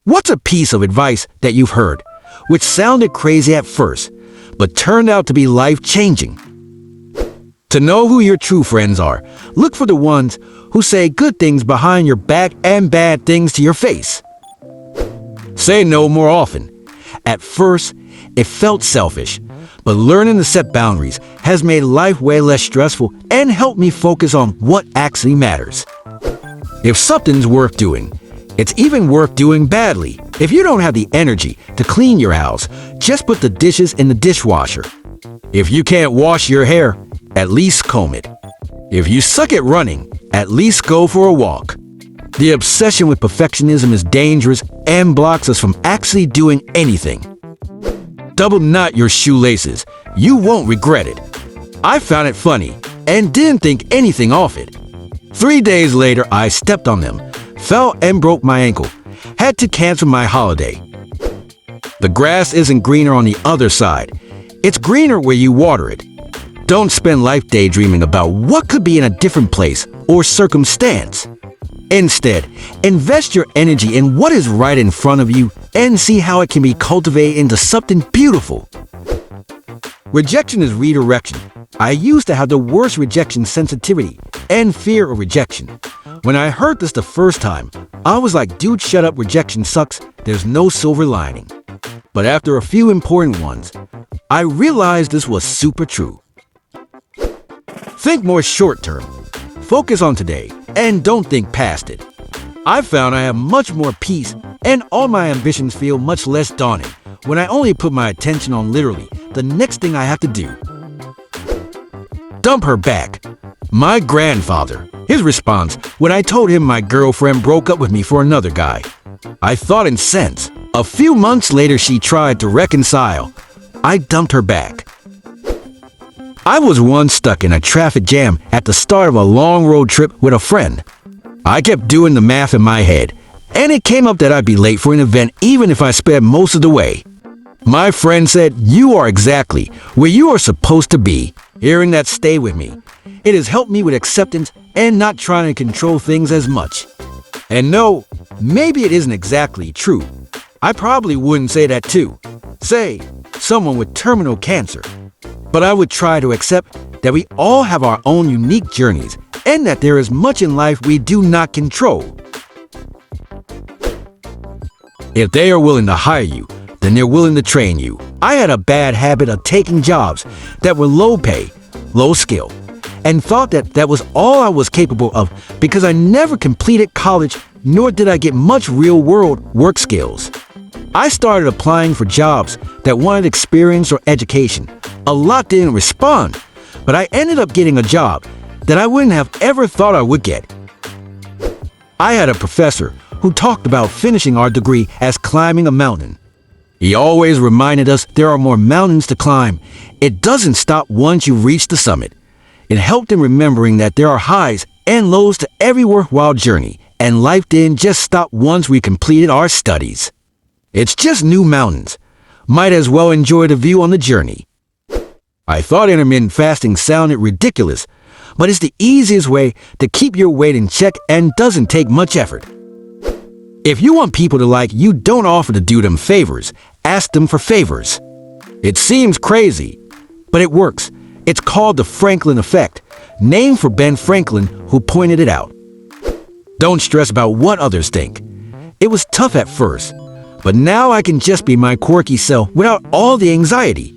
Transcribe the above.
What's a piece of advice that you've heard, which sounded crazy at first, but turned out to be life-changing? To know who your true friends are, look for the ones who say good things behind your back and bad things to your face. Say no more often. At first, it felt selfish, but learning to set boundaries has made life way less stressful and helped me focus on what actually matters. If something's worth doing, it's even worth doing badly. If you don't have the energy to clean your house, just put the dishes in the dishwasher. If you can't wash your hair, at least comb it. If you suck at running, at least go for a walk. The obsession with perfectionism is dangerous and blocks us from actually doing anything. Double knot your shoelaces. You won't regret it. I found it funny and didn't think anything of it. 3 days later, I stepped on them, fell and broke my ankle, had to cancel my holiday. The grass isn't greener on the other side. It's greener where you water it. Don't spend life daydreaming about what could be in a different place or circumstance. Instead, invest your energy in what is right in front of you and see how it can be cultivated into something beautiful. Rejection is redirection. I used to have the worst rejection sensitivity and fear of rejection. When I heard this the first time, I was like, dude, shut up, rejection sucks, there's no silver lining. But after a few important ones, I realized this was super true. Think more short term. Focus on today and don't think past it. I've found I have much more peace and all my ambitions feel much less daunting when I only put my attention on literally the next thing I have to do. Dump her back. My grandfather, his response when I told him my girlfriend broke up with me for another guy. I thought in sense. A few months later she tried to reconcile. I dumped her back. I was once stuck in a traffic jam at the start of a long road trip with a friend. I kept doing the math in my head, and it came up that I'd be late for an event even if I sped most of the way. My friend said, "You are exactly where you are supposed to be." Hearing that stayed with me. It has helped me with acceptance and not trying to control things as much. And no, maybe it isn't exactly true. I probably wouldn't say that too. Say, someone with terminal cancer. But I would try to accept that we all have our own unique journeys and that there is much in life we do not control. If they are willing to hire you, then they're willing to train you. I had a bad habit of taking jobs that were low pay, low skill, and thought that that was all I was capable of because I never completed college nor did I get much real-world work skills. I started applying for jobs that wanted experience or education. A lot didn't respond, but I ended up getting a job that I wouldn't have ever thought I would get. I had a professor who talked about finishing our degree as climbing a mountain. He always reminded us there are more mountains to climb. It doesn't stop once you reach the summit. It helped in remembering that there are highs and lows to every worthwhile journey, and life didn't just stop once we completed our studies. It's just new mountains. Might as well enjoy the view on the journey. I thought intermittent fasting sounded ridiculous, but it's the easiest way to keep your weight in check and doesn't take much effort. If you want people to like you, don't offer to do them favors. Ask them for favors. It seems crazy, but it works. It's called the Franklin effect, named for Ben Franklin, who pointed it out. Don't stress about what others think. It was tough at first, but now I can just be my quirky self without all the anxiety.